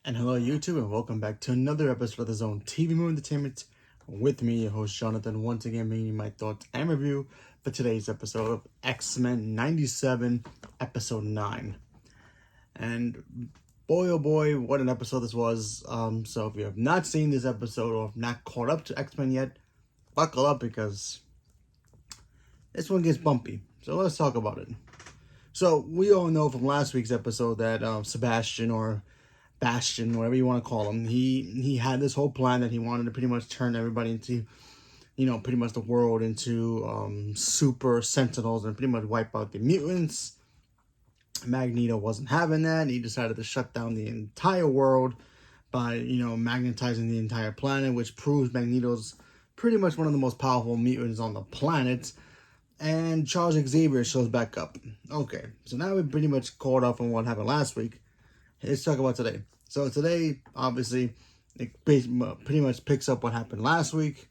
And hello YouTube, and welcome back to another episode of the Zone TV Movie Entertainment with me, your host Jonathan, once again bringing you my thoughts and review for today's episode of X-Men 97 episode 9. And boy oh boy, what an episode this was. So if you have not seen this episode or not caught up to X-Men yet, buckle up because this one gets bumpy. So let's talk about it. So we all know from last week's episode that Sebastian, or Bastion, whatever you want to call him, he had this whole plan that he wanted to pretty much turn everybody into, pretty much the world into super sentinels and pretty much wipe out the mutants. Magneto wasn't having that. He decided to shut down the entire world by, magnetizing the entire planet, which proves Magneto's pretty much one of the most powerful mutants on the planet. And Charles Xavier shows back up. Okay, so now we're pretty much caught up on what happened last week. Let's talk about today. So today, obviously, it pretty much picks up what happened last week.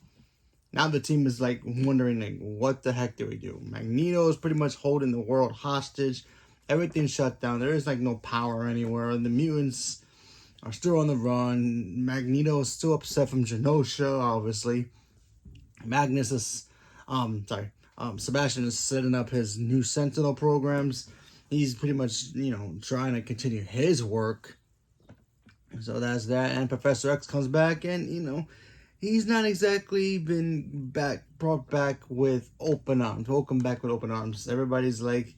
Now the team is wondering, what the heck do we do? Magneto is pretty much holding the world hostage. Everything's shut down. There is no power anywhere. And the mutants are still on the run. Magneto is still upset from Genosha, obviously. Sebastian is setting up his new Sentinel programs. He's pretty much, trying to continue his work. So that's that. And Professor X comes back and, he's not exactly been brought back with open arms. Welcome back with open arms. Everybody's like,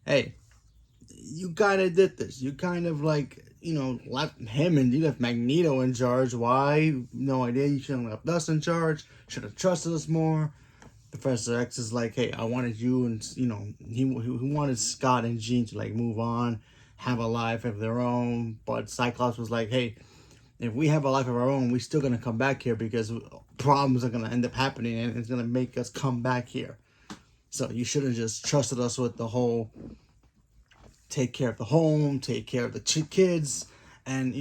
hey, you kind of did this. You kind of left him and you left Magneto in charge. Why? No idea. You should have left us in charge. Should have trusted us more. Professor X is like, hey, I wanted you, and he wanted Scott and Jean to move on, have a life of their own. But Cyclops was like, hey, if we have a life of our own, we're still gonna come back here because problems are gonna end up happening, and it's gonna make us come back here. So you should have just trusted us with the whole take care of the home, take care of the kids, and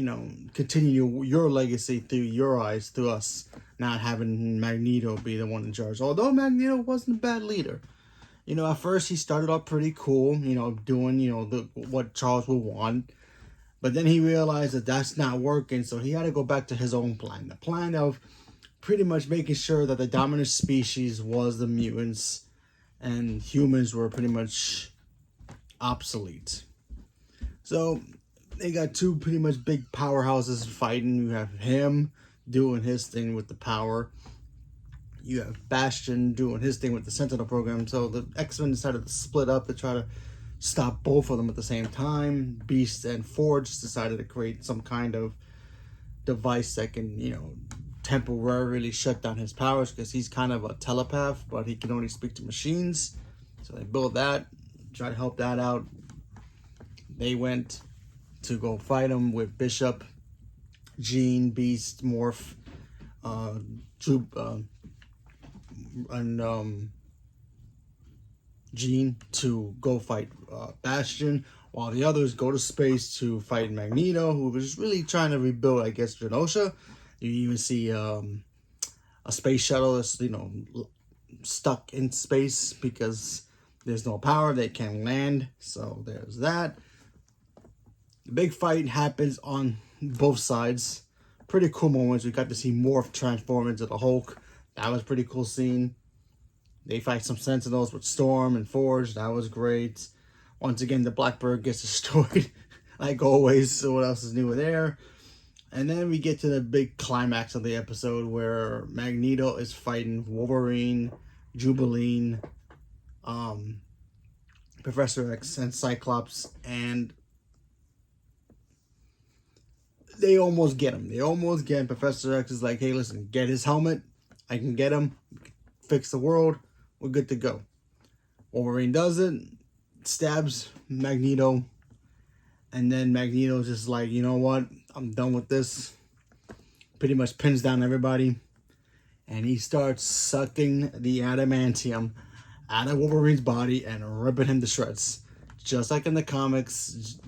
continue your legacy through your eyes, through us. Not having Magneto be the one in charge. Although Magneto wasn't a bad leader. At first he started off pretty cool, doing, what Charles would want. But then he realized that that's not working, so he had to go back to his own plan. The plan of pretty much making sure that the dominant species was the mutants and humans were pretty much obsolete. So they got two pretty much big powerhouses fighting. You have him doing his thing with the power. You have Bastion doing his thing with the Sentinel program. So the X-Men decided to split up to try to stop both of them at the same time. Beast and Forge decided to create some kind of device that can, temporarily shut down his powers, because he's kind of a telepath, but he can only speak to machines. So they built that, try to help that out. They went to go fight him with Bishop, Jean, Beast, Morph, Jean to go fight Bastion, while the others go to space to fight Magneto, who was really trying to rebuild, I guess, Genosha. You even see a space shuttle that's, stuck in space because there's no power. They can't land, so there's that. The big fight happens on both sides. Pretty cool moments. We got to see Morph transform into the Hulk. That was a pretty cool scene. They fight some Sentinels with Storm and Forge. That was great. Once again, the Blackbird gets destroyed like always. So what else is new there? And then we get to the big climax of the episode where Magneto is fighting Wolverine, Jubilee, Professor X, and Cyclops, and they almost get him. They almost get him. Professor X is like, hey, listen, get his helmet. I can get him. Fix the world. We're good to go. Wolverine does it. Stabs Magneto. And then Magneto's just like, you know what? I'm done with this. Pretty much pins down everybody. And he starts sucking the adamantium out of Wolverine's body and ripping him to shreds. Just like in the comics.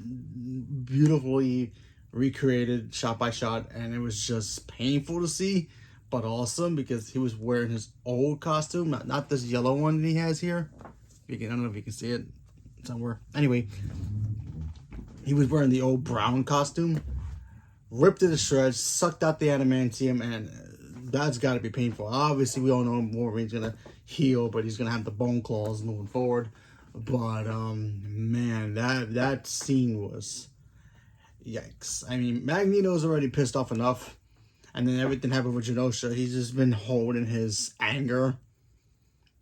Beautifully recreated shot by shot, and it was just painful to see, but awesome because he was wearing his old costume, not this yellow one that he has here. I don't know if you can see it somewhere. Anyway, he was wearing the old brown costume, ripped it to shreds, sucked out the adamantium, and that's got to be painful. Obviously, we all know Wolverine's gonna heal, but he's gonna have the bone claws moving forward. But man, that scene was yikes. I mean, Magneto's already pissed off enough, and then everything happened with Genosha. He's just been holding his anger.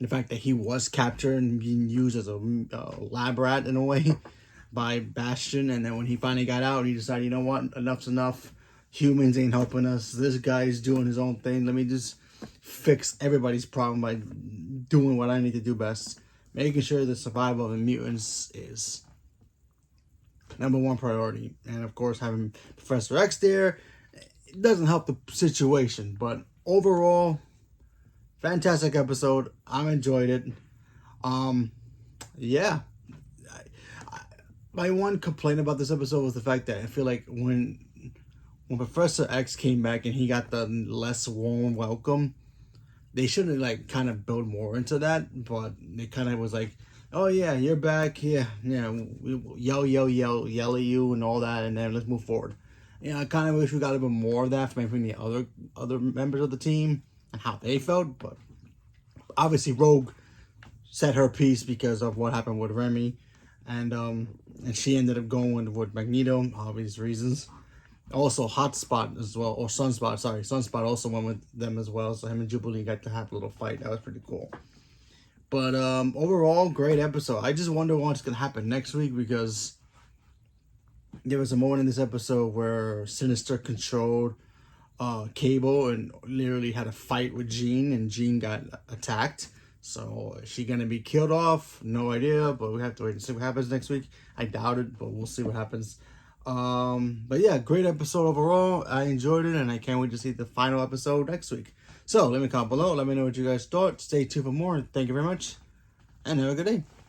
The fact that he was captured and being used as a lab rat in a way by Bastion, and then when he finally got out, he decided, you know what, enough's enough. Humans ain't helping us. This guy's doing his own thing. Let me just fix everybody's problem by doing what I need to do best. Making sure the survival of the mutants is #1 priority. And of course, having Professor X there, it doesn't help the situation. But overall, fantastic episode. I enjoyed it. Yeah. My one complaint about this episode was the fact that I feel like when Professor X came back and he got the less warm welcome, they should have like kind of built more into that. But it kind of was like, oh yeah, you're back. Yeah, yell at you and all that, and then let's move forward. I kind of wish we got a bit more of that from the other members of the team and how they felt. But obviously, Rogue said her piece because of what happened with Remy, and she ended up going with Magneto, obvious reasons. Also, Hotspot as well, or Sunspot. Sorry, Sunspot also went with them as well. So him and Jubilee got to have a little fight. That was pretty cool. But overall, great episode. I just wonder what's gonna happen next week, because there was a moment in this episode where Sinister controlled Cable and literally had a fight with Jean, and Jean got attacked. So is she gonna be killed off? No idea, but we have to wait and see what happens next week. I doubt it, but we'll see what happens. But yeah, great episode overall. I enjoyed it, and I can't wait to see the final episode next week. So let me comment below. Let me know what you guys thought. Stay tuned for more. Thank you very much, and have a good day.